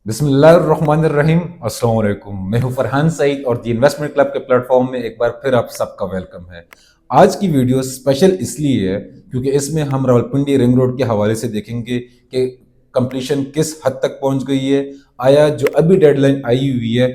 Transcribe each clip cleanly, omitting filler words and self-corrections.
बिस्मिल्लाहिर्रहमानिर्रहीम। अस्सलाम वालेकुम। मैं हूं फरहान सईद और दी इन्वेस्टमेंट क्लब के प्लेटफॉर्म में एक बार फिर आप सबका वेलकम है। आज की वीडियो स्पेशल इसलिए है क्योंकि इसमें हम रावलपिंडी रिंग रोड के हवाले से देखेंगे कि कंप्लीशन किस हद तक पहुंच गई है। आया जो अभी डेडलाइन आई हुई है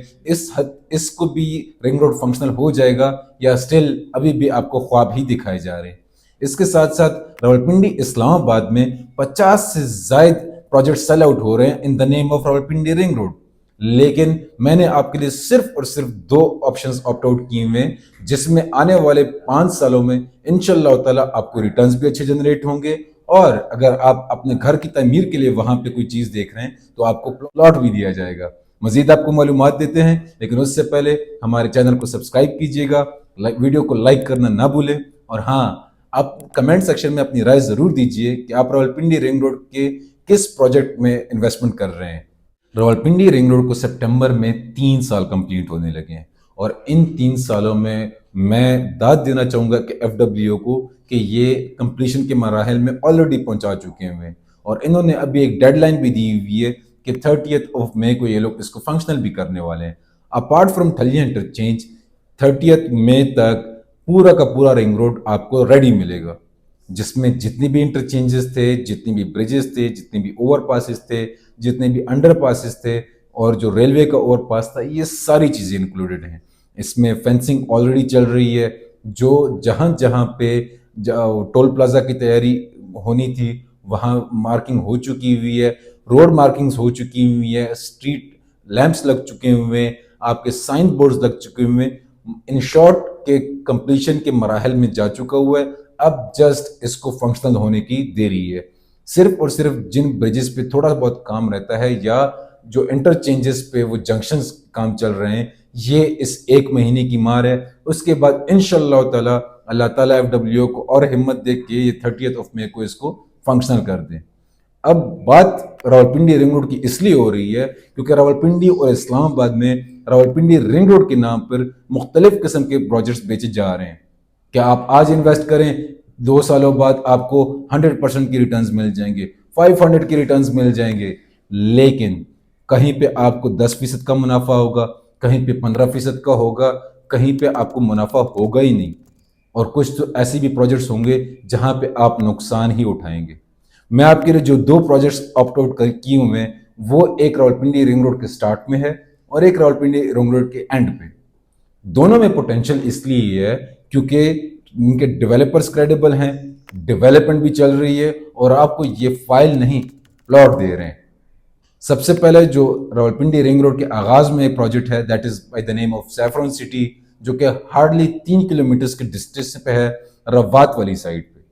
इसको भी रिंग रोड फंक्शनल हो जाएगा या स्टिल अभी भी आपको ख्वाब ही दिखाए जा रहे हैं। इसके साथ साथ रावलपिंडी इस्लामाबाद में 50 से जायद प्रोजेक्ट सेल आउट हो रहे हैं in the name of Rawalpindi ring road. लेकिन मैंने आपके लिए सिर्फ और सिर्फ दो ऑप्शंस ऑप्ट आउट किए हुए हैं जिसमें आने वाले 5 सालों में इंशाल्लाह ताला आपको रिटर्न्स भी अच्छे जनरेट होंगे और अगर आप अपने घर की तमीर के लिए वहां पे कोई चीज देख रहे हैं तो आपको प्लॉट भी दिया जाएगा। मजीद आपको मालूमात देते हैं लेकिन उससे पहले हमारे चैनल को सब्सक्राइब कीजिएगा, वीडियो को लाइक करना ना भूलें और हाँ, आप कमेंट सेक्शन में अपनी राय जरूर दीजिए कि आप रावलपिंडी रिंग रोड के किस प्रोजेक्ट में इन्वेस्टमेंट कर रहे हैं। रावलपिंडी रिंग रोड को सितंबर में 3 साल कंप्लीट होने लगे हैं और इन 3 सालों में मैं दाद देना चाहूंगा कि एफडब्ल्यूओ को कि ये कंप्लीशन के मराहल में ऑलरेडी पहुंचा चुके हैं और इन्होंने अभी एक डेडलाइन भी दी हुई है कि 30 मई को ये लोग इसको फंक्शनल भी करने वाले हैं। अपार्ट फ्रॉम ठलिया इंटरचेंज 30 मई तक पूरा का पूरा रिंग रोड आपको रेडी मिलेगा जिसमें जितनी भी इंटरचेंजेस थे, जितनी भी ब्रिजेस थे, जितनी भी ओवरपासेस थे, जितने भी अंडरपासेस थे और जो रेलवे का ओवरपास था, ये सारी चीज़ें इंक्लूडेड हैं। इसमें फेंसिंग ऑलरेडी चल रही है। जो जहाँ जहाँ पे टोल प्लाजा की तैयारी होनी थी वहाँ मार्किंग हो चुकी हुई है, रोड मार्किंग्स हो चुकी हुई है, स्ट्रीट लैंप्स लग चुके हुए हैं, आपके साइन बोर्ड्स लग चुके हुए हैं। इन शॉर्ट के कंप्लीशन के मराहल में जा चुका हुआ है। अब जस्ट इसको फंक्शनल होने की देरी है। सिर्फ और सिर्फ जिन ब्रिजेस पे थोड़ा बहुत काम रहता है या जो इंटरचेंजेस पे वो जंक्शंस काम चल रहे हैं, ये इस 1 महीने की मार है। उसके बाद इंशाल्लाह ताला अल्लाह ताला एफडब्ल्यूओ को और हिम्मत दे के ये 30 मई को इसको फंक्शनल कर दें। अब बात रावलपिंडी रिंग रोड की इसलिए हो रही है क्योंकि रावलपिंडी और इस्लामाबाद में रावलपिंडी रिंग रोड के नाम पर मुख्तलिफ किस्म के प्रोजेक्ट्स बेचे जा रहे हैं। क्या आप आज इन्वेस्ट करें, 2 सालों बाद आपको 100% की रिटर्न्स मिल जाएंगे, 500 की रिटर्न्स मिल जाएंगे, लेकिन कहीं पे आपको 10% का मुनाफा होगा, कहीं पे 15% का होगा, कहीं पे आपको मुनाफा होगा ही नहीं। और कुछ तो ऐसे भी प्रोजेक्ट्स होंगे जहां पे आप नुकसान ही उठाएंगे। मैं आपके लिए जो दो प्रोजेक्ट्स ऑप्ट आउट किए हुए हैं वो एक रावलपिंडी रिंग रोड के स्टार्ट में है और एक रावलपिंडी रिंग रोड के एंड पे। दोनों में पोटेंशियल इसलिए है क्योंकि इनके डेवलपर्स क्रेडिबल हैं, डेवलपमेंट भी चल रही है और आपको ये फाइल नहीं प्लॉट दे रहे हैं। सबसे पहले जो रावलपिंडी रिंग रोड के आगाज में एक प्रोजेक्ट है that is by the name of saffron city, जो कि हार्डली 3 किलोमीटर के डिस्टेंस पे है, रवात वाली साइड पे।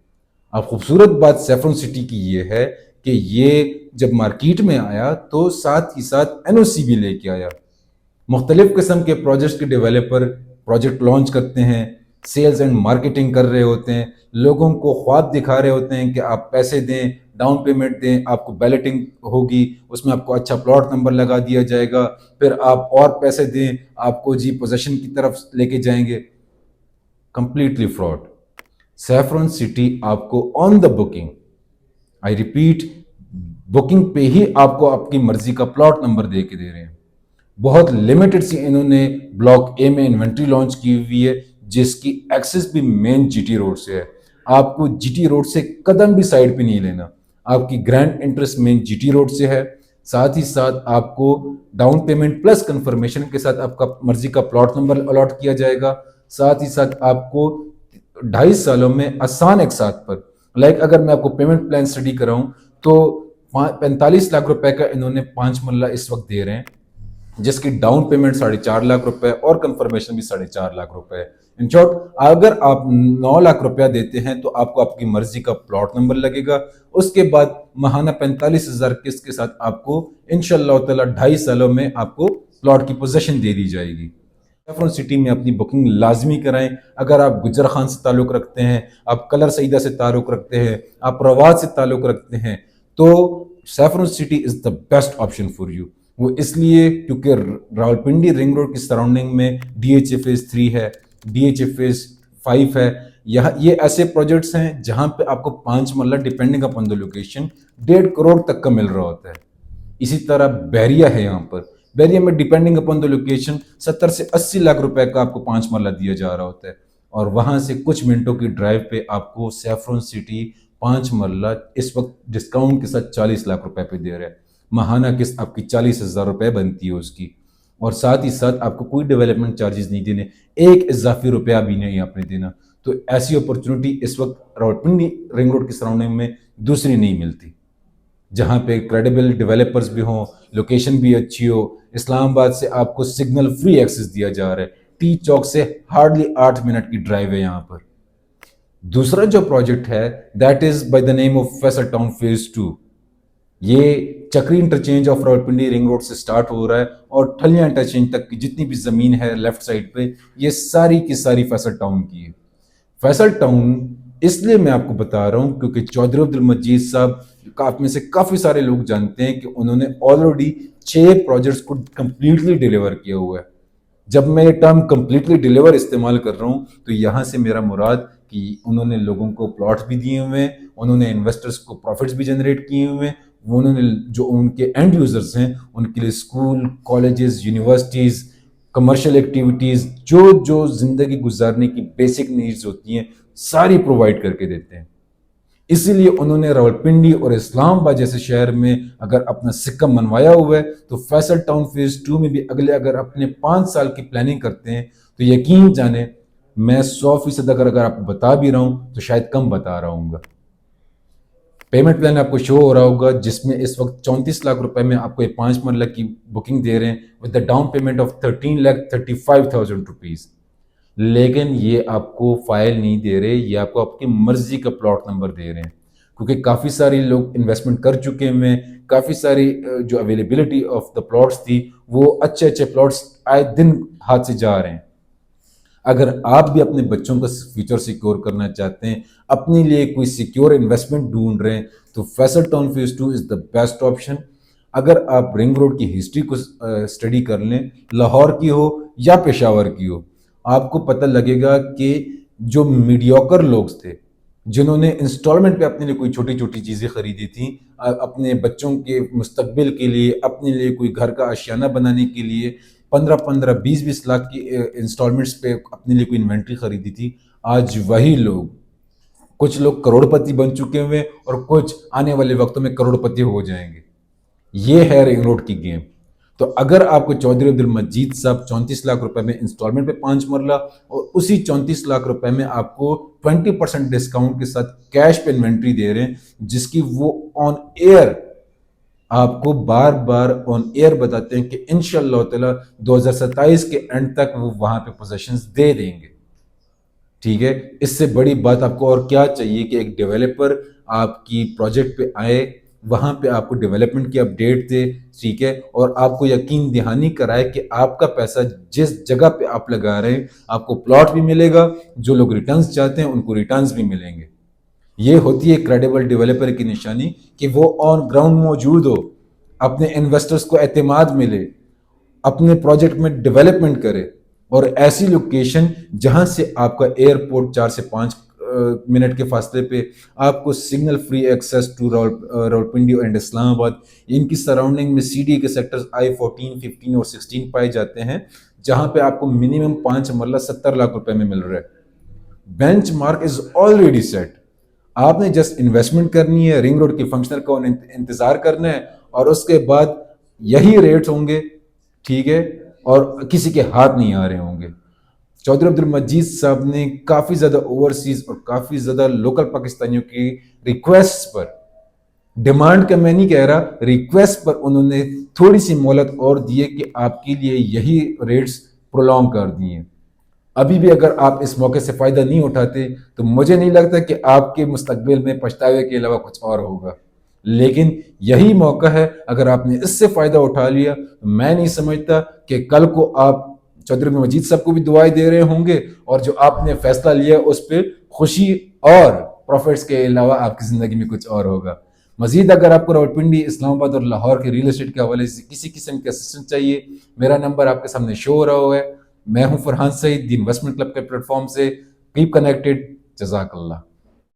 अब खूबसूरत बात सैफरन सिटी की ये है कि ये जब मार्केट में आया तो साथ ही साथ एनओसी भी लेके आया। मुख्तलिफ किस्म के प्रोजेक्ट के डेवलपर प्रोजेक्ट लॉन्च करते हैं, सेल्स एंड मार्केटिंग कर रहे होते हैं, लोगों को ख्वाब दिखा रहे होते हैं कि आप पैसे दें, डाउन पेमेंट दें, आपको बैलेटिंग होगी, उसमें आपको अच्छा प्लॉट नंबर लगा दिया जाएगा, फिर आप और पैसे दें, आपको जी पोजेशन की तरफ लेके जाएंगे। Completely fraud. सैफरन सिटी आपको on the booking, I repeat, booking पे ही आपको आपकी मर्जी का प्लॉट नंबर दे के दे रहे हैं। बहुत लिमिटेड सी इन्होंने ब्लॉक ए में इन्वेंट्री लॉन्च की हुई है जिसकी एक्सेस भी मेन जीटी रोड से है। आपको जीटी रोड से कदम भी साइड पे नहीं लेना, आपकी grand interest main GT road से है। साथ ही साथ आपको डाउन पेमेंट प्लस कंफर्मेशन के साथ आपका मर्जी का प्लॉट नंबर अलॉट किया जाएगा। साथ ही साथ आपको 2.5 सालों में आसान एक साथ पर अगर मैं आपको पेमेंट प्लान स्टडी कराऊं तो 45 लाख रुपए का इन्होंने 5 मरला इस वक्त दे रहे हैं, जिसकी डाउन पेमेंट 4.5 लाख रुपए और कंफर्मेशन भी 4.5 लाख रुपए। इन शॉर्ट, अगर आप 9 लाख रुपया देते हैं तो आपको आपकी मर्जी का प्लॉट नंबर लगेगा। उसके बाद महाना 45,000 किस्त के साथ आपको इंशाल्लाह ताला 2.5 सालों में आपको प्लॉट की पोजीशन दे दी जाएगी। सैफरन सिटी में अपनी बुकिंग लाजमी कराएं। अगर आप गुजर खान से ताल्लुक रखते हैं, आप कलर सईदा से ताल्लुक रखते हैं, आप रवात से ताल्लुक रखते हैं, तो saffron city is the best option for you. वो इसलिए क्योंकि रावलपिंडी रिंग रोड की सराउंडिंग में डीएचए फेज 3 है, डीएचए फेज 5 है। यहाँ ये ऐसे प्रोजेक्ट्स हैं जहां पे आपको 5 मरला depending upon the location 1.5 crore तक का मिल रहा होता है। इसी तरह बैरिया है यहाँ पर। बैरिया में डिपेंडिंग अपॉन द लोकेशन 70 से 80 लाख रुपए का आपको 5 मरला दिया जा रहा होता है, और वहां से कुछ मिनटों की ड्राइव पे आपको सैफरन सिटी 5 मरला इस वक्त डिस्काउंट के साथ 40 लाख रुपए पे दे रहा है। माहाना किस्त आपकी 40,000 रुपए बनती है उसकी, और साथ ही साथ आपको कोई डेवलपमेंट चार्जेस नहीं देने, एक इजाफी रुपया भी नहीं आपने देना। तो ऐसी अपॉर्चुनिटी इस वक्त रावलपिंडी रिंग रोड की सराउंडिंग में दूसरी नहीं मिलती, जहां पे क्रेडिबल डेवलपर्स भी हों, लोकेशन भी अच्छी हो। इस्लामाबाद से आपको सिग्नल फ्री एक्सेस दिया जा रहा है, टी चौक से हार्डली 8 मिनट की ड्राइव है यहाँ पर। दूसरा जो प्रोजेक्ट है that is by the name of Faisal town phase 2। ये चक्री interchange of Rawalpindi ring road से स्टार्ट हो रहा है और ठलिया इंटरचेंज तक की जितनी भी जमीन है लेफ्ट साइड पे, ये सारी की सारी फैसल टाउन की है। फैसल टाउन इसलिए मैं आपको बता रहा हूं क्योंकि चौधरी अब्दुल मजीद साहब आप में से काफी सारे लोग जानते हैं कि उन्होंने ऑलरेडी 6 प्रोजेक्ट्स को कंप्लीटली डिलीवर किया हुआ है। जब मैं ये टर्म कंप्लीटली डिलीवर इस्तेमाल कर रहा हूं तो यहां से मेरा मुराद कि उन्होंने लोगों को प्लॉट्स भी दिए हुए हैं, उन्होंने इन्वेस्टर्स को प्रॉफिट्स भी जनरेट किए हुए हैं, उन्होंने जो उनके एंड यूजर्स हैं उनके लिए school, colleges, universities, commercial activities, जो जो जिंदगी गुजारने की बेसिक नीड्स होती हैं सारी प्रोवाइड करके देते हैं। इसीलिए उन्होंने रावलपिंडी और इस्लामाबाद जैसे शहर में अगर अपना सिक्का मनवाया हुआ है तो फैसल टाउन फेज 2 में भी अगले अगर अपने 5 साल की प्लानिंग करते हैं तो यकीन जाने मैं 100% अगर आपको बता भी रहा हूं तो शायद कम बता रहा हूँ। पेमेंट प्लान आपको शो हो रहा होगा जिसमें इस वक्त 34 लाख रुपए में आपको 5 मरला की बुकिंग दे रहे हैं with the down payment of 13,35,000 rupees. लेकिन ये आपको फाइल नहीं दे रहे, ये आपको आपकी मर्जी का प्लॉट नंबर दे रहे हैं, क्योंकि काफ़ी सारे लोग इन्वेस्टमेंट कर चुके हैं। काफ़ी सारी जो अवेलेबिलिटी ऑफ द प्लॉट्स थी वो अच्छे अच्छे प्लॉट्स आए दिन हाथ से जा रहे हैं। अगर आप भी अपने बच्चों का फ्यूचर सिक्योर करना चाहते हैं, अपने लिए कोई सिक्योर इन्वेस्टमेंट ढूंढ रहे हैं, तो Faisal town phase 2 is the best option. अगर आप रिंग रोड की हिस्ट्री को स्टडी कर लें, लाहौर की हो या पेशावर की हो, आपको पता लगेगा कि जो मीडियोकर लोग थे जिन्होंने इंस्टॉलमेंट पे अपने लिए कोई छोटी छोटी चीज़ें खरीदी थी, अपने बच्चों के मुस्तकबिल के लिए, अपने लिए कोई घर का आशियाना बनाने के लिए 15-15, 20-20 लाख की इंस्टॉलमेंट्स पे अपने लिए कोई इन्वेंट्री खरीदी थी, आज वही लोग, कुछ लोग करोड़पति बन चुके हुए और कुछ आने वाले वक्तों में करोड़पति हो जाएंगे। ये है रिंग रोड की गेम। तो अगर आपको चौधरी अब्दुल मजीद साहब 34 लाख रुपए में इंस्टॉलमेंट पे 5 मरला और उसी 34 लाख रुपए में आपको 20% डिस्काउंट के साथ कैश पे इन्वेंट्री दे रहे हैं, जिसकी वो ऑन एयर आपको बार बार ऑन एयर बताते हैं कि इंशाअल्लाह ताला 2027 के एंड तक वो वहां पे पोजेशंस दे देंगे। ठीक है, इससे बड़ी बात आपको और क्या चाहिए कि एक डेवलपर आपकी प्रोजेक्ट पे आए, वहां पे आपको डेवलपमेंट की अपडेट दे, ठीक है, और आपको यकीन दहानी कराए कि आपका पैसा जिस जगह पे आप लगा रहे हैं आपको प्लॉट भी मिलेगा, जो लोग रिटर्न्स चाहते हैं उनको रिटर्न्स भी मिलेंगे। ये होती है क्रेडिबल डेवलपर की निशानी कि वो ऑन ग्राउंड मौजूद हो, अपने इन्वेस्टर्स को एतमाद मिले, अपने प्रोजेक्ट में डेवलपमेंट करे, और ऐसी लोकेशन जहां से आपका एयरपोर्ट 4 से 5 मिनट के फासले पे, आपको signal free access to Rawalpindi and Islamabad, इनकी सराउंडिंग में सीडी के सेक्टर्स I-14, 15 और 16 पाए जाते हैं, जहां पे आपको मिनिमम 5 मरला 70 लाख रुपए में मिल रहा है। Bench mark is already set. आपने जस्ट इन्वेस्टमेंट करनी है, रिंग रोड के फंक्शनर का इंतजार करना है, और उसके बाद यही रेट्स होंगे, ठीक है, और किसी के हाथ नहीं आ रहे होंगे। चौधरी अब्दुल मजीद साहब ने काफ़ी ज़्यादा ओवरसीज और काफ़ी ज़्यादा लोकल पाकिस्तानियों की रिक्वेस्ट पर, डिमांड का मैं नहीं कह रहा, रिक्वेस्ट पर उन्होंने थोड़ी सी मोहलत और दी है कि आपके लिए यही रेट्स प्रोलॉन्ग कर दिए। अभी भी अगर आप इस मौके से फ़ायदा नहीं उठाते तो मुझे नहीं लगता कि आपके मुस्तकबिल में पछतावे के अलावा कुछ और होगा। लेकिन यही मौका है, अगर आपने इससे फ़ायदा उठा लिया तो मैं नहीं समझता कि कल को आप चौधरी मजीद साहब को भी दुआएं दे रहे होंगे, और जो आपने फैसला लिया उस पर खुशी और प्रॉफिट्स के अलावा आपकी ज़िंदगी में कुछ और होगा। मजीद अगर आपको रावलपिंडी, इस्लामाबाद और लाहौर के रियल एस्टेट के हवाले से किसी किस्म के असिस्टेंस चाहिए, मेरा नंबर आपके सामने शो हो रहा है। मैं हूं Farhan Saeed, the investment club के प्लेटफॉर्म से। Keep connected. जज़ाकल्लाह।